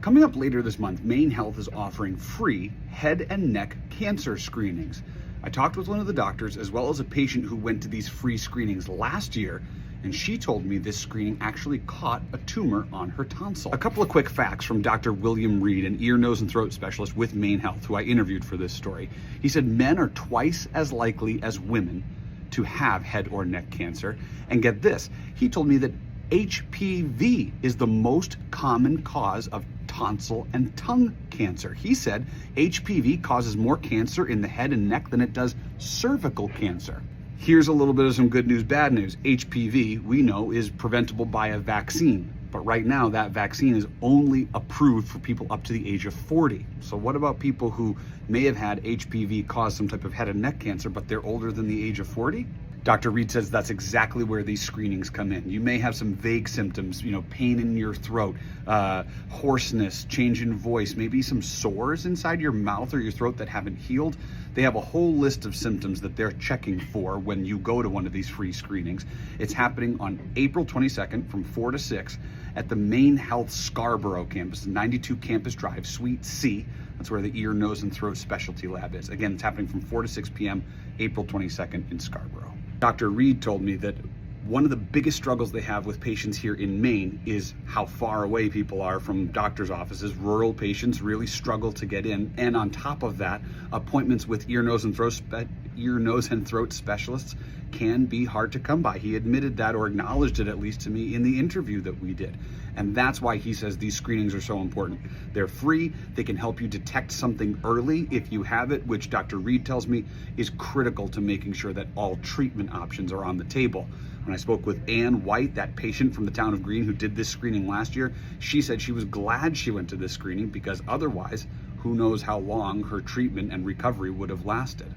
Coming up later this month, MaineHealth is offering free head and neck cancer screenings. I talked with one of the doctors as well as a patient who went to these free screenings last year, and she told me this screening actually caught a tumor on her tonsil. A couple of quick facts from Dr. William Reed, an ear, nose, and throat specialist with MaineHealth, who I interviewed for this story. He said men are twice as likely as women to have head or neck cancer. And get this, he told me that HPV is the most common cause of tonsil and tongue cancer. He said HPV causes more cancer in the head and neck than it does cervical cancer. Here's a little bit of some good news, bad news. HPV, we know, is preventable by a vaccine. But right now, that vaccine is only approved for people up to the age of 40. So what about people who may have had HPV cause some type of head and neck cancer, but they're older than the age of 40? Dr. Reed says that's exactly where these screenings come in. You may have some vague symptoms, pain in your throat, hoarseness, change in voice, maybe some sores inside your mouth or your throat that haven't healed. They have a whole list of symptoms that they're checking for when you go to one of these free screenings. It's happening on April 22nd from 4 to 6 at the MaineHealth Scarborough campus, 92 Campus Drive, Suite C. That's where the ear, nose, and throat specialty lab is. Again, it's happening from 4 to 6 p.m., April 22nd in Scarborough. Dr. Reed told me that one of the biggest struggles they have with patients here in Maine is how far away people are from doctor's offices. Rural patients really struggle to get in. And on top of that, appointments with ear, nose, and throat specialists can be hard to come by. He admitted that, or acknowledged it at least to me in the interview that we did. And that's why he says these screenings are so important. They're free. They can help you detect something early if you have it, which Dr. Reed tells me is critical to making sure that all treatment options are on the table. When I spoke with Ann White, that patient from the town of Greene who did this screening last year, she said she was glad she went to this screening because otherwise, who knows how long her treatment and recovery would have lasted.